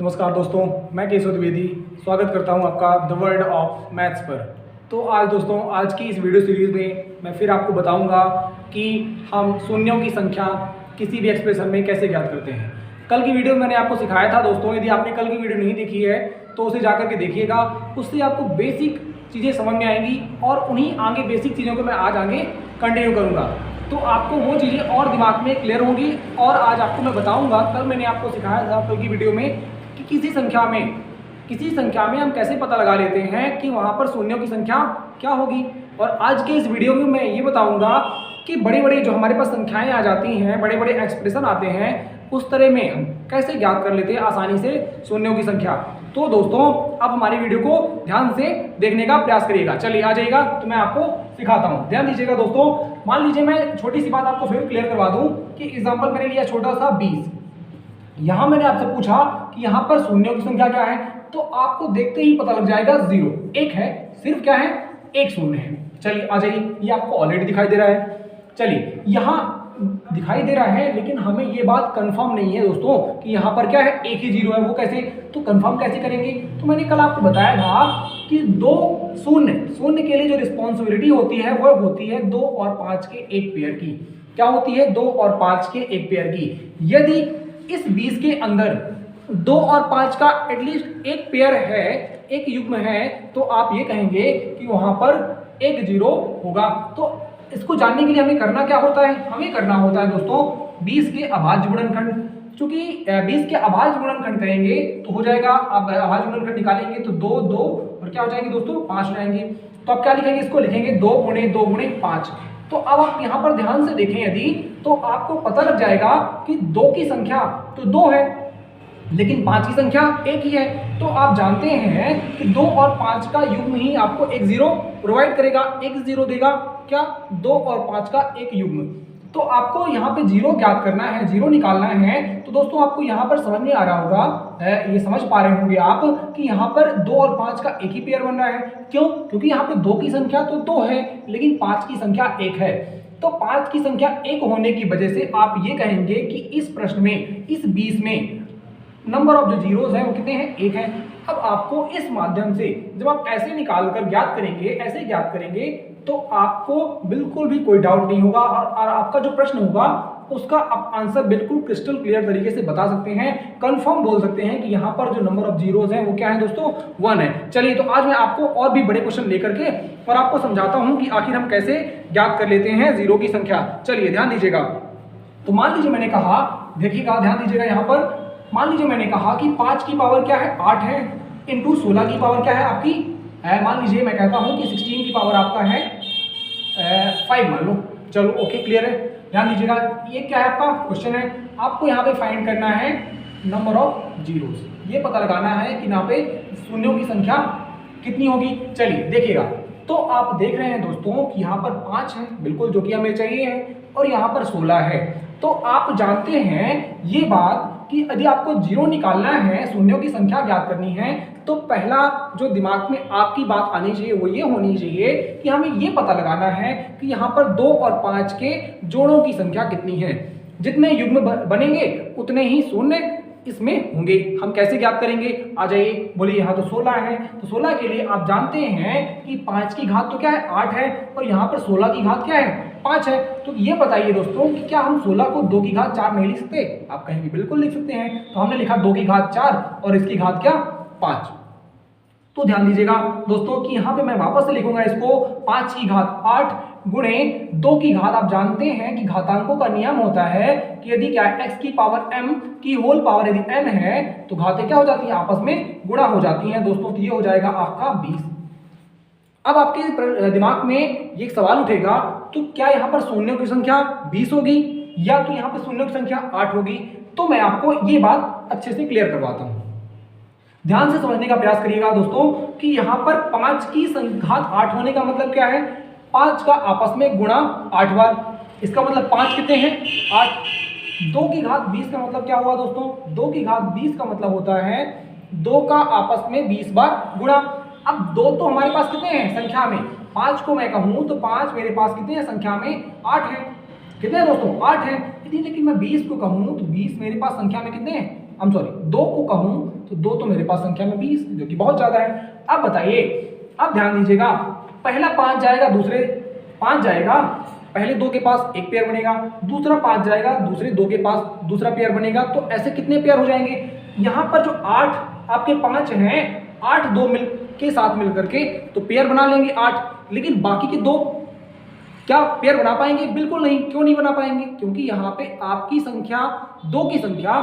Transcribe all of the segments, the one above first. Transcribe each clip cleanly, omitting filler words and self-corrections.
नमस्कार दोस्तों, मैं केशव द्विवेदी स्वागत करता हूं आपका द वर्ल्ड ऑफ मैथ्स पर। तो आज दोस्तों, आज की इस वीडियो सीरीज़ में मैं फिर आपको बताऊंगा कि हम शून्यों की संख्या किसी भी एक्सप्रेशन में कैसे ज्ञात करते हैं। कल की वीडियो में मैंने आपको सिखाया था दोस्तों, यदि आपने कल की वीडियो नहीं देखी है तो उसे जाकर के देखिएगा। उससे आपको बेसिक चीज़ें समझ में आएंगी और उन्हीं आगे बेसिक चीज़ों को मैं आज आगे कंटिन्यू करूँगा, तो आपको वो चीज़ें और दिमाग में क्लियर होंगी। और आज आपको मैं बताऊंगा, कल मैंने आपको सिखाया था कल की वीडियो में कि किसी संख्या में हम कैसे पता लगा लेते हैं कि वहाँ पर शून्यों की संख्या क्या होगी। और आज के इस वीडियो में मैं ये बताऊंगा कि बड़े बड़े जो हमारे पास संख्याएं आ जाती हैं, बड़े बड़े एक्सप्रेशन आते हैं, उस तरह में हम कैसे ज्ञात कर लेते हैं आसानी से शून्यों की संख्या। तो दोस्तों, अब हमारी वीडियो को ध्यान से देखने का प्रयास करिएगा। चलिए आ जाइएगा, तो मैं आपको सिखाता हूँ। ध्यान दीजिएगा दोस्तों। मान लीजिए मैं छोटी सी बात आपको फिर क्लियर करवा दूँ कि एग्जाम्पल मैंने लिया छोटा सा 20। यहाँ मैंने आपसे पूछा कि यहाँ पर शून्यों की संख्या क्या है, तो आपको देखते ही पता लग जाएगा 0 एक है, सिर्फ क्या है, एक शून्य है। चलिए आ जाइए, ये आपको ऑलरेडी दिखाई दे रहा है। चलिए यहाँ दिखाई दे रहा है, लेकिन हमें ये बात कंफर्म नहीं है दोस्तों कि यहाँ पर क्या है, एक ही 0 है। वो कैसे, तो कंफर्म कैसे करेंगे? तो मैंने कल आपको बताया था कि दो शून्य के लिए जो रिस्पॉन्सिबिलिटी होती है वो होती है 2 और 5 के एक पेयर की। क्या होती है? 2 और 5 के एक पेयर की। यदि इस 20 के अंदर 2 और 5 का एटलीस्ट एक पेयर है, एक युग्म है, तो आप ये कहेंगे कि वहां पर एक 0 होगा। तो इसको जानने के लिए हमें करना क्या होता है? हमें करना होता है दोस्तों 20 के अभाज्य गुणनखंड। चूंकि 20 के अभाज्य गुणनखंड करेंगे तो हो जाएगा, आप अभाज्य गुणनखंड निकालेंगे तो 2 2 और क्या हो जाएंगे दोस्तों, 5 हो जाएंगे। तो आप क्या लिखेंगे? इसको लिखेंगे 2 गुणे 2 गुणे 5। तो अब आप यहाँ पर ध्यान से देखें यदि, तो आपको पता लग जाएगा कि 2 की संख्या तो 2 है, लेकिन 5 की संख्या एक ही है। तो आप जानते हैं कि 2 और 5 का युग्म ही आपको एक 0 प्रोवाइड करेगा, एक 0 देगा। क्या? 2 और 5 का एक युग्म। तो आपको यहाँ पे 0 ज्ञात करना है, 0 निकालना है। तो दोस्तों आपको यहाँ पर समझ में आ रहा होगा, ये समझ पा रहे होंगे आप कि यहाँ पर 2 और 5 का एक ही पेयर बन रहा है। क्यों? क्योंकि यहाँ पे 2 की संख्या तो 2 है, लेकिन 5 की संख्या 1 है। तो 5 की संख्या 1 होने की वजह से आप ये कहेंगे कि इस प्रश्न में, इस 20 में नंबर ऑफ जो जीरोस हैं वो कितने हैं? 1 है। अब आपको इस माध्यम से जब आप ऐसे निकाल कर ज्ञात करेंगे, ऐसे ज्ञात करेंगे, तो आपको बिल्कुल भी कोई डाउट नहीं होगा और आपका जो प्रश्न होगा उसका आप आंसर बिल्कुल क्रिस्टल क्लियर तरीके से बता सकते हैं, कंफर्म बोल सकते हैं कि यहाँ पर जो नंबर ऑफ जीरोस हैं वो क्या है दोस्तों? 1 है। चलिए, तो आज मैं आपको और भी बड़े क्वेश्चन लेकर के और आपको समझाता हूँ कि आखिर हम कैसे ज्ञात कर लेते हैं 0 की संख्या। चलिए ध्यान दीजिएगा। तो मान लीजिए मैंने कहा, देखिएगा ध्यान दीजिएगा, यहाँ पर मान लीजिए मैंने कहा कि 5 की पावर क्या है? 8 है, इंटू 16 की पावर क्या है आपकी? मान लीजिए मैं कहता हूं कि 16 की पावर आपका है 5 मान लो। चलो ओके, क्लियर है। ध्यान दीजिएगा, ये क्या है आपका क्वेश्चन है, आपको यहाँ पे फाइंड करना है नंबर ऑफ जीरोस। ये पता लगाना है कि यहाँ पे शून्यों की संख्या कितनी होगी। चलिए देखिएगा, तो आप देख रहे हैं दोस्तों कि यहाँ पर 5 है, बिल्कुल जो कि हमें चाहिए है, और यहाँ पर 16 है। तो आप जानते हैं ये बात कि यदि आपको 0 निकालना है, शून्यों की संख्या ज्ञात करनी है, तो पहला जो दिमाग में आपकी बात आनी चाहिए वो ये होनी चाहिए कि हमें ये पता लगाना है कि यहाँ पर 2 और 5 के जोड़ों की संख्या कितनी है। जितने युग्म बनेंगे उतने ही शून्य इसमें होंगे। हम कैसे ज्ञात करेंगे? आ जाइए, बोलिए। यहाँ तो 16 है, तो 16 के लिए आप जानते हैं कि 5 की घात तो क्या है? 8 है, और यहाँ पर 16 की घात क्या है? 5 है। तो ये बताइए दोस्तों कि क्या हम 16 को 2 की घात 4 नहीं लिख सकते? आप कहेंगे बिल्कुल लिख सकते हैं। तो हमने लिखा 2 की घात 4 और इसकी घात क्या? 5। तो ध्यान दीजिएगा दोस्तों कि यहाँ पे मैं वापस से लिखूंगा इसको, 5 की घात 8 गुणे 2 की घात। आप जानते हैं कि घातांकों का नियम होता है कि यदि क्या है, x की पावर m की होल पावर यदि n है तो घातें क्या हो जाती हैं? आपस में गुणा हो जाती हैं दोस्तों। तो ये हो जाएगा आपका 20। अब आपके दिमाग में ये सवाल उठेगा, तो क्या यहाँ पर शून्यों की संख्या 20 होगी या तो यहाँ पर शून्यों की संख्या 8 होगी? तो मैं आपको ये बात अच्छे से क्लियर करवाता हूँ। ध्यान से समझने का प्रयास करिएगा दोस्तों कि यहाँ पर 5 की घात 8 होने का मतलब क्या है? 5 का आपस में गुणा 8 बार। इसका मतलब 5 कितने हैं? 8। 2 की घात 20 का मतलब क्या हुआ दोस्तों? 2 की घात 20 का मतलब होता है 2 का आपस में 20 बार गुणा। अब 2 तो हमारे पास कितने हैं संख्या में? 5 को मैं कहूँ तो 5 मेरे पास कितने हैं संख्या में? 8 है। कितने हैं दोस्तों? 8 है। लेकिन मैं 20 को कहूँ तो 20 मेरे पास संख्या में कितने हैं? दो को कहूं तो दो तो मेरे पास संख्या में 20 जो कि बहुत ज्यादा है। अब बताइए, अब ध्यान दीजिएगा, पहला 5 जाएगा, दूसरे 5 जाएगा, पहले 2 के पास एक पेयर बनेगा, दूसरा 5 जाएगा, दूसरे 2 के पास दूसरा पेयर बनेगा। तो ऐसे कितने पेयर हो जाएंगे? यहाँ पर जो 8 आपके 5 हैं, 8 2 मिल के साथ मिल करके तो पेयर बना लेंगे 8, लेकिन बाकी के 2 क्या पेयर बना पाएंगे? बिल्कुल नहीं। क्यों नहीं बना पाएंगे? क्योंकि यहाँ पे आपकी संख्या 2 की संख्या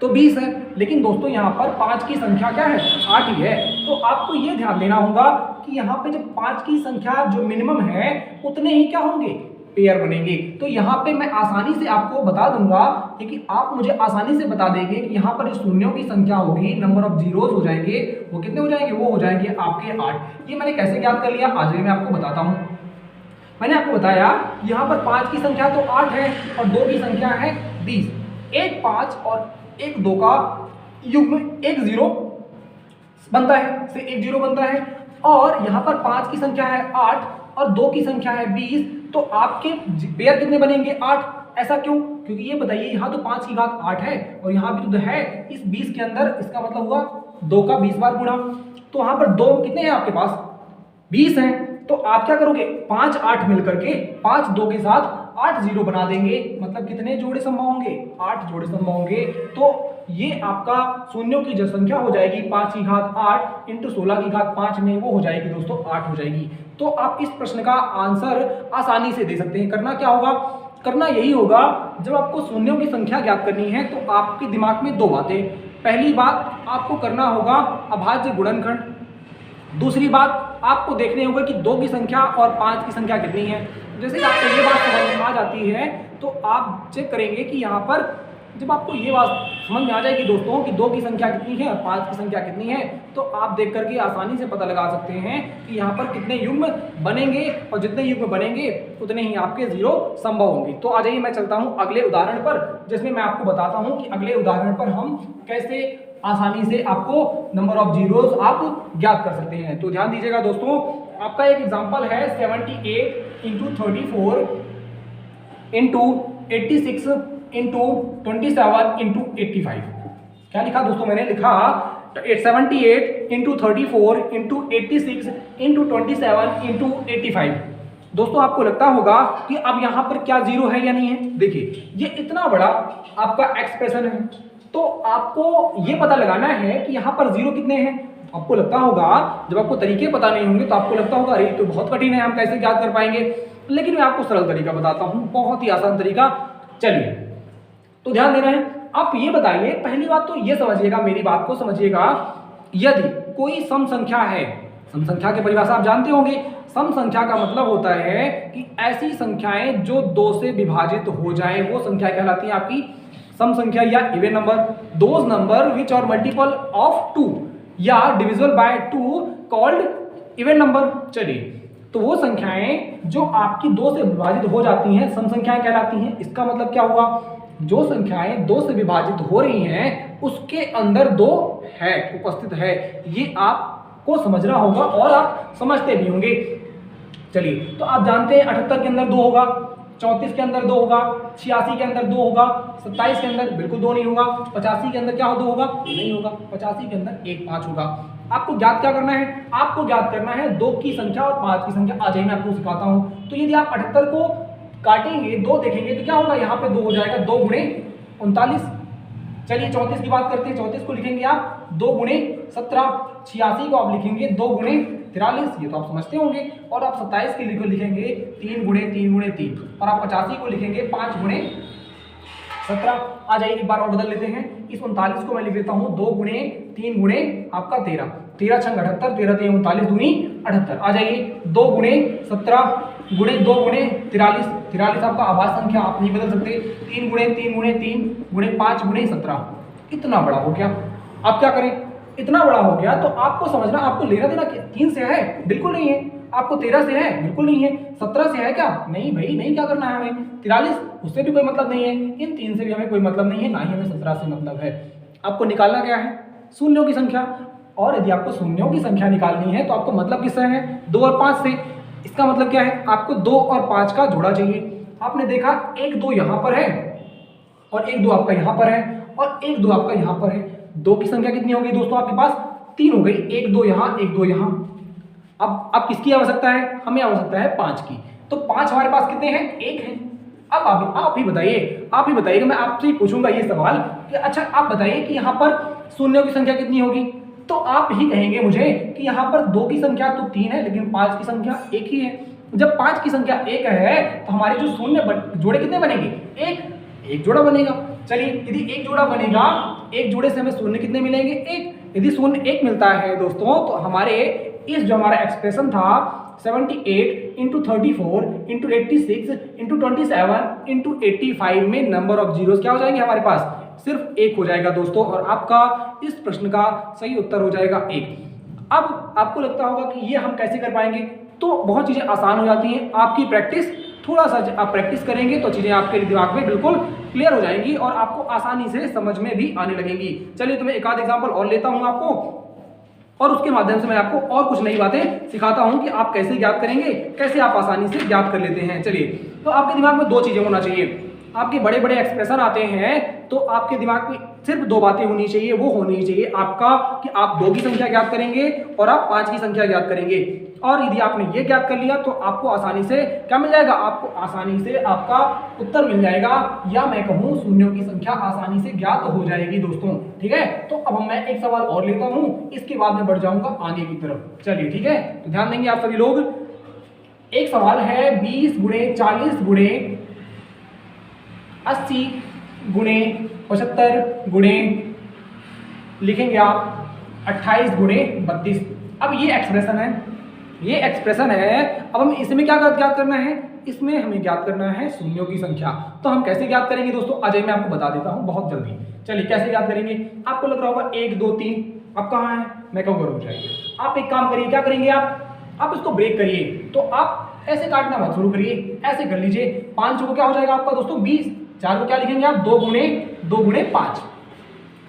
तो 20 है, लेकिन दोस्तों यहाँ पर 5 की संख्या क्या है? 8 ही है। तो आपको ये ध्यान देना होगा कि यहाँ पे जब 5 की संख्या जो मिनिमम है उतने ही क्या होंगे? पेयर बनेंगे। तो यहाँ पे मैं आसानी से आपको बता दूंगा, लेकिन आप मुझे आसानी से बता देंगे कि यहाँ पर जो शून्यों की संख्या होगी, नंबर ऑफ जीरोज हो जाएंगे, वो कितने हो जाएंगे? वो हो जाएंगे आपके 8। ये मैंने कैसे ज्ञात कर लिया? आज मैं आपको बताता हूँ। मैंने आपको बताया यहाँ पर 5 की संख्या तो 8 है और 2 की संख्या है 20। एक 5 और एक 2 का युग्म एक 0 बनता है, से एक 0 बनता है। और यहाँ पर 5 की संख्या है 8 और 2 की संख्या है 20, तो आपके पेयर कितने बनेंगे? 8। ऐसा क्यों? क्योंकि ये बताइए, यहाँ तो 5 की घात 8 है और यहाँ भी तो है इस 20 के अंदर, इसका मतलब हुआ 2 का 20 बार गुणा। तो यहाँ पर 2 कितने हैं आपके पास? 20 हैं। तो आप क्या करोगे? 5 8 मिलकर के 5 2 के साथ 8 0 बना देंगे। मतलब कितने जोड़े संभव होंगे? 8 जोड़े संभव होंगे। तो ये आपका शून्यों की जो संख्या हो जाएगी 5 की घात 8 इंटू 16 की घात 5 में, वो हो जाएगी दोस्तों 8 हो जाएगी। तो आप इस प्रश्न का आंसर आसानी से दे सकते हैं। करना क्या होगा? करना यही होगा, जब आपको शून्यों की संख्या ज्ञात करनी है तो आपके दिमाग में 2 बातें। पहली बात आपको करना होगा अभाज्य गुणनखंड। दूसरी बात आपको देखने होगा कि 2 की संख्या और 5 की संख्या कितनी है। जैसे कि आपको ये बात समझ में आ जाती है तो आप चेक करेंगे कि यहाँ पर जब आपको ये बात समझ में आ जाएगी दोस्तों कि 2 की संख्या कितनी है और 5 की संख्या कितनी है, तो आप देख करके आसानी से पता लगा सकते हैं कि यहाँ पर कितने युग्म बनेंगे, और जितने युग्म बनेंगे उतने ही आपके 0 संभव होंगे। तो आ जाइए, मैं चलता हूँ अगले उदाहरण पर, जिसमें मैं आपको बताता हूँ कि अगले उदाहरण पर हम कैसे आसानी से आपको नंबर ऑफ जीरोज आप ज्ञात कर सकते हैं। तो ध्यान दीजिएगा दोस्तों, आपका एक एग्जांपल है 78 इंटू 34 इंटू 86 इंटू 27 इंटू 85। क्या लिखा दोस्तों? मैंने लिखा 78 इंटू 34 इंटू 86 इंटू 27 इंटू 85। दोस्तों आपको लगता होगा कि अब यहाँ पर क्या 0 है या नहीं है? देखिए, ये इतना बड़ा आपका एक्सप्रेशन है, तो आपको ये पता लगाना है कि यहाँ पर 0 कितने हैं। आपको लगता होगा, जब आपको तरीके पता नहीं होंगे तो आपको लगता होगा अरे तो बहुत कठिन है, हम कैसे ज्ञात कर पाएंगे। लेकिन मैं आपको सरल तरीका बताता हूँ, बहुत ही आसान तरीका। चलिए, तो ध्यान देना है। आप ये बताइए, पहली बात तो ये समझिएगा, मेरी बात को समझिएगा, यदि कोई सम संख्या है, सम संख्या की परिभाषा आप जानते होंगे। सम संख्या का मतलब होता है कि ऐसी संख्याएं जो 2 से विभाजित हो जाए, वो संख्या कहलाती है आपकी सम संख्या या even number. Those number which are multiple of 2 या divisible by 2 called even number. चलिए, तो वो संख्याएं जो आपकी 2 से विभाजित हो जाती हैं सम संख्याएं कहलाती हैं। इसका मतलब क्या हुआ? जो संख्याएं 2 से विभाजित हो रही हैं उसके अंदर 2 है, उपस्थित है। ये आपको समझना होगा और आप समझते भी होंगे। चलिए, तो आप जानते हैं 78 के अंदर 2 होगा, 34 के अंदर 2 होगा, 86 के अंदर 2 होगा, 27 के अंदर बिल्कुल 2 नहीं होगा, 85 के अंदर क्या 2 होगा? नहीं होगा। 85 के अंदर 1 5 होगा। आपको ज्ञात क्या करना है? आपको ज्ञात करना है 2 की संख्या और 5 की संख्या। आ जाइए, मैं आपको सिखाता हूँ। तो यदि आप 78 को काटेंगे, 2 देखेंगे तो क्या होगा? यहाँ पे 2 हो जाएगा, 2 गुणे 39। चलिए 34 की बात करते हैं। 34 को लिखेंगे आप 2 गुणे 17। 86 को आप लिखेंगे 2 गुणे 43, ये तो आप समझते होंगे। और आप 27 के लिए लिखेंगे 3 गुणे 3 गुणे 3। और आप 85 को लिखेंगे 5 गुणे 17। आ जाइए, एक बार और बदल लेते हैं। इस 39 को मैं लिख लेता हूँ 2 गुणे 3 गुणे आपका 13। 13 छंग 78, 13 3 39 दूनी 78। आ जाइए, 2 गुणे 17 गुणे 2 गुणे 43। 43 आपका आभास संख्या, आप नहीं बदल सकते। 3 गुणे 3 गुणे 3 गुणे 5 गुणे 17। इतना बड़ा हो गया। आप क्या करें? इतना बड़ा हो गया तो आपको समझना, आपको लेना देना 3 से है? बिल्कुल नहीं है। आपको 13 से है? बिल्कुल नहीं है। 17 से है क्या? नहीं भाई, नहीं। क्या करना है हमें? 43, उससे भी कोई मतलब नहीं है। इन 3 से भी हमें कोई मतलब नहीं है, ना ही हमें 17 से मतलब है। आपको निकालना क्या है? शून्यों की संख्या। और यदि आपको शून्यों की संख्या निकालनी है तो आपको मतलब किससे है? 2 और 5 से। इसका मतलब क्या है? आपको 2 और 5 का जोड़ा चाहिए। आपने देखा 1 2 यहाँ पर है और 1 2 आपका यहाँ पर है, और 1 2 आपका यहाँ पर है। 2 की संख्या कितनी हो गई दोस्तों आपके पास? 3 हो गई। 1 2 यहाँ, 1 2 यहाँ। अब किसकी आवश्यकता है? हमें आवश्यकता है 5 की। तो 5 हमारे पास कितने हैं? 1 है। अब आप ही बताइए, मैं आपसे पूछूंगा ये सवाल कि अच्छा आप बताइए कि यहाँ पर शून्यों की संख्या कितनी होगी? तो आप ही कहेंगे मुझे कि यहाँ पर 2 की संख्या तो 3 है, लेकिन 5 की संख्या 1 ही है। जब 5 की संख्या 1 है तो हमारे जो शून्य जोड़े कितने बनेंगे? एक जोड़ा बनेगा। चलिए, यदि एक जोड़ा बनेगा, एक जोड़े से हमें शून्य कितने मिलेंगे? 1। यदि शून्य 1 मिलता है दोस्तों, तो हमारे इस जो हमारा एक्सप्रेशन था 78 इंटू 34 इंटू 86 इंटू 27 इंटू 85 में नंबर ऑफ जीरोस क्या हो जाएंगे हमारे पास? सिर्फ 1 हो जाएगा दोस्तों। और आपका इस प्रश्न का सही उत्तर हो जाएगा 1। अब आपको लगता होगा कि ये हम कैसे कर पाएंगे? तो बहुत चीजें आसान हो जाती हैं। आपकी प्रैक्टिस, थोड़ा सा आप प्रैक्टिस करेंगे तो चीजें आपके दिमाग में बिल्कुल क्लियर हो जाएंगी और आपको आसानी से समझ में भी आने लगेंगी। चलिए, तो मैं एक आध एग्जांपल और लेता हूं आपको, और उसके माध्यम से मैं आपको और कुछ नई बातें सिखाता हूं कि आप कैसे ज्ञात करेंगे, कैसे आप आसानी से ज्ञात कर लेते हैं। चलिए, तो आपके दिमाग में 2 चीजें होना चाहिए। आपके बड़े बड़े एक्सप्रेशन आते हैं तो आपके दिमाग में सिर्फ 2 बातें होनी चाहिए। वो होनी चाहिए आपका कि आप 2 की संख्या ज्ञात करेंगे और आप 5 की संख्या ज्ञात करेंगे। और यदि आपने ये ज्ञात कर लिया तो आपको आसानी से क्या मिल जाएगा? आपको आसानी से आपका उत्तर मिल जाएगा, या मैं कहूं शून्यों की संख्या आसानी से ज्ञात हो जाएगी दोस्तों। ठीक है, तो अब मैं एक सवाल और लेता हूं, इसके बाद मैं बढ़ जाऊंगा आगे की तरफ। चलिए, ठीक है, तो ध्यान देंगे आप सभी लोग। एक सवाल है 20 गुणे 40 गुणे 80 गुणे 75 गुणे लिखेंगे आप 28 गुणे 32। अब ये एक्सप्रेशन है। अब हम इसमें क्या ज्ञात करना है? इसमें हमें ज्ञात करना है शून्यों की संख्या। तो हम कैसे ज्ञात करेंगे दोस्तों? आ जाइए, मैं आपको बता देता हूं बहुत जल्दी। चलिए, कैसे ज्ञात करेंगे? आपको लग रहा होगा 1 2 3, अब कहाँ है? मैं कहूँगा रुक जाइए। आप एक काम करिए, क्या करेंगे आप इसको ब्रेक करिए। तो आप ऐसे काटना मत शुरू करिए, ऐसे कर लीजिए। 5 को क्या हो जाएगा आपका दोस्तों? 20। 4 को क्या लिखेंगे आप? 2 गुणे 5।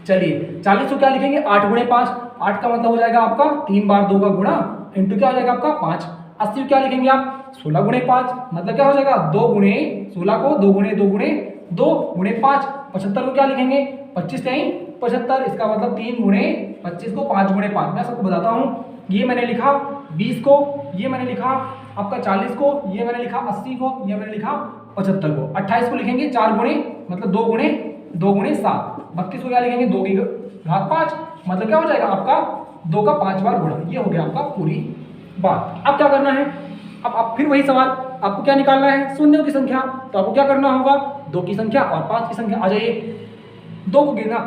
चलिए, 40 को क्या लिखेंगे? 8 गुणे 5। 8 का मतलब हो जाएगा आपका 3 बार 2 का गुणा, इंटू क्या हो जाएगा आपका 5। 80 को क्या लिखेंगे आप? 16 गुणे 5, मतलब क्या हो जाएगा? 2 गुणे 16 को 2 गुणे 5। 75 को क्या लिखेंगे? 25 नहीं 75, इसका मतलब 3 गुणे 25 को 5 गुणे 5। मैं सबको बताता हूँ, ये मैंने लिखा 20 को, ये मैंने लिखा आपका 40 को, ये मैंने लिखा 80 को, ये मैंने लिखा 75 को। 28 को लिखेंगे 4 गुणे, मतलब 2 गुणे 7। 32 को क्या लिखेंगे? 2 की घात 5, मतलब क्या हो जाएगा आपका? 2 का 5 बार गुणा। ये हो गया आपका पूरी बात। अब क्या करना है? अब फिर वही सवाल, आपको क्या निकालना है? शून्यों की संख्या। तो आपको क्या करना होगा? 2 की संख्या और 5 की संख्या। आ जाइए, 2 को गिनना।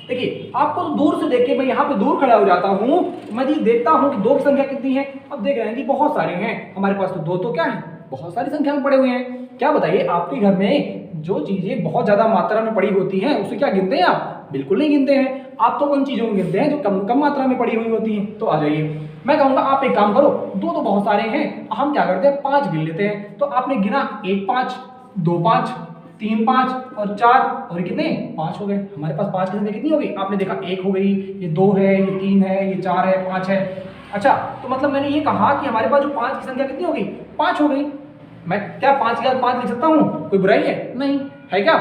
देखिए, आपको दूर से देख के, मैं यहाँ पे दूर खड़ा हो जाता हूँ, मैं ये देखता हूँ कि 2 की संख्या कितनी है। अब देख रहे हैं कि बहुत सारे हैं हमारे पास। तो 2 तो क्या है? बहुत सारी संख्या में पड़े हुए हैं। क्या बताइए, आपके घर में जो चीजें बहुत ज्यादा मात्रा में पड़ी होती हैं उसे क्या गिनते हैं आप? बिल्कुल नहीं गिनते हैं। आप तो उन चीजों को गिनते हैं जो कम मात्रा में पड़ी हुई होती हैं। तो आ जाइए, मैं कहूंगा आप एक काम करो, 2 तो बहुत सारे हैं, हम क्या करते हैं 5 गिन लेते हैं। तो आपने गिना 1 5 2 5 3 5 और 4, और कितने? 5 हो गए। हमारे पास 5 की संख्या कितनी हो गई? आपने देखा 1 हो गई, ये 2 है, ये 3 है, ये 4 है, 5 है। अच्छा, तो मतलब मैंने ये कहा कि हमारे पास जो 5 की संख्या कितनी हो गई? 5 हो गई। मैं क्या 5 के बाद 5 लिख सकता हूँ? कोई बुराई है? नहीं है। क्या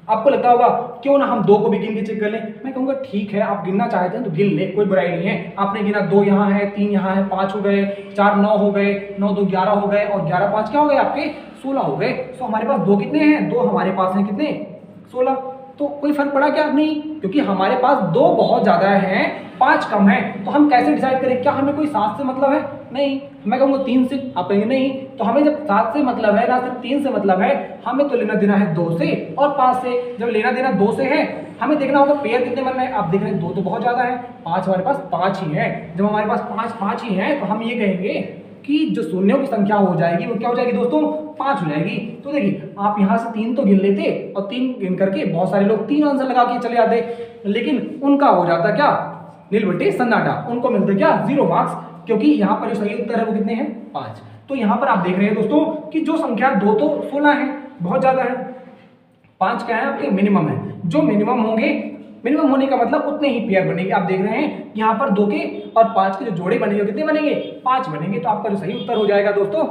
आपको लगता होगा क्यों ना हम 2 को भी गिन के चेक कर लें? मैं कहूँगा ठीक है, आप गिनना चाहते हैं तो गिन ले, कोई बुराई नहीं है। आपने गिना 2 यहाँ है, 3 यहाँ है, 5 हो गए, 4 9 हो गए, 9 2 11 हो गए, और 11 5 क्या हो गए आपके? 16 हो गए। तो हमारे पास 2 कितने हैं? 2 हमारे पास हैं कितने? 16। तो कोई फर्क पड़ा क्या? नहीं, क्योंकि हमारे पास 2 बहुत ज्यादा हैं, 5 कम है। तो हम कैसे डिसाइड करें? क्या हमें कोई 7 से मतलब है? नहीं, मैं कहूँगा 3 से। आप कहेंगे नहीं, तो हमें जब 7 से मतलब है ना, सिर्फ 3 से मतलब है, हमें तो लेना देना है 2 से और 5 से। जब लेना देना 2 से है, हमें देखना होगा पेयर कितने बन रहे हैं। आप देख रहे हैं 2 तो बहुत ज्यादा है, 5 हमारे पास 5 ही है। जब हमारे पास 5 ही है, तो हम ये कहेंगे कि जो शून्यों की संख्या हो जाएगी वो क्या हो जाएगी दोस्तों? 5 हो जाएगी। तो देखिए, आप यहाँ से 3 तो गिन लेते, और 3 गिन करके बहुत सारे लोग 3 आंसर लगा के चले जाते, लेकिन उनका हो जाता क्या? नीलबट्टी सन्नाटा। उनको मिलते क्या? 0 मार्क्स, क्योंकि यहाँ पर जो सही उत्तर है वो कितने हैं? 5। तो यहाँ पर आप देख रहे हैं दोस्तों कि जो संख्या 2 तो 16 है, बहुत ज्यादा है। 5 क्या है? आपके मिनिमम है। जो मिनिमम होंगे, मिनिमम होने का मतलब उतने ही पेयर बनेंगे। आप देख रहे हैं यहाँ पर 2 के और 5 के जो जोड़े बनेंगे कितने बनेंगे? 5 बनेंगे। तो आपका जो सही उत्तर हो जाएगा दोस्तों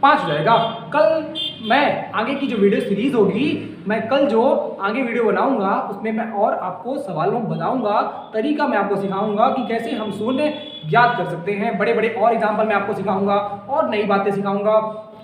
5 हो जाएगा। कल मैं आगे की जो वीडियो सीरीज होगी, मैं कल जो आगे वीडियो बनाऊंगा उसमें मैं और आपको सवालों बताऊंगा, तरीका मैं आपको सिखाऊंगा कि कैसे हम शून्य ज्ञात कर सकते हैं। बड़े बड़े और एग्जाम्पल मैं आपको सिखाऊंगा और नई बातें सिखाऊंगा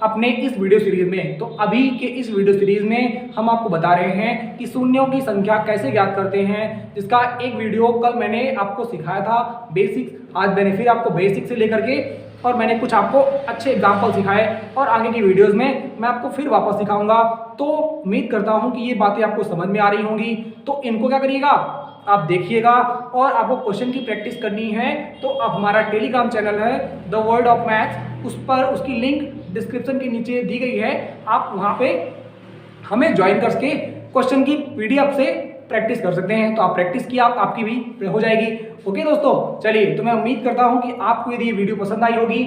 अपने इस वीडियो सीरीज में। तो अभी के इस वीडियो सीरीज में हम आपको बता रहे हैं कि शून्यों की संख्या कैसे ज्ञात करते हैं, जिसका एक वीडियो कल मैंने आपको सिखाया था बेसिक्स। आज मैंने फिर आपको बेसिक से लेकर के और मैंने कुछ आपको अच्छे एग्जाम्पल सिखाए और आगे की वीडियोस में मैं आपको फिर वापस सिखाऊंगा। तो उम्मीद करता हूं कि ये बातें आपको समझ में आ रही होंगी। तो इनको क्या करिएगा, आप देखिएगा और आपको क्वेश्चन की प्रैक्टिस करनी है तो अब हमारा टेलीग्राम चैनल है द वर्ल्ड ऑफ मैथ्स, उस पर उसकी लिंक डिस्क्रिप्शन के नीचे दी गई है। आप वहां पे हमें ज्वाइन करके क्वेश्चन की पीडीएफ से प्रैक्टिस कर सकते हैं। तो आप प्रैक्टिस किया, आपकी भी हो जाएगी। ओके दोस्तों, चलिए, तो मैं उम्मीद करता हूं कि आपको यदि ये वीडियो पसंद आई होगी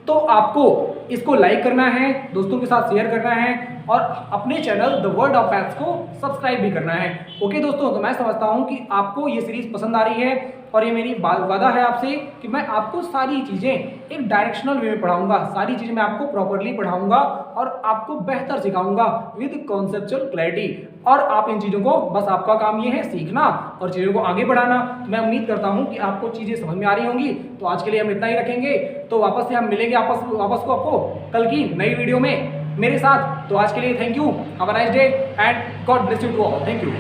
तो आपको इसको लाइक करना है, दोस्तों के साथ शेयर करना है और अपने channel the world of maths को सब्सक्राइब भी करना है। ओके दोस्तों, तो मैं समझता हूं कि आपको ये सीरीज पसंद आ रही है और ये मेरी वादा है आपसे कि मैं आपको सारी चीज़ें एक डायरेक्शनल वे में पढ़ाऊंगा, सारी चीज़ें मैं आपको प्रॉपरली पढ़ाऊंगा और आपको बेहतर सिखाऊंगा विद कॉन्सेप्चुअल क्लैरिटी। और आप इन चीज़ों को, बस आपका काम ये है सीखना और चीज़ों को आगे बढ़ाना। तो मैं उम्मीद करता हूँ कि आपको चीज़ें समझ में आ रही होंगी। तो आज के लिए हम इतना ही रखेंगे, तो वापस से हम मिलेंगे वापस को आपको कल की नई वीडियो में मेरे साथ। तो आज के लिए thank you, have a nice day and God bless you to all. Thank you.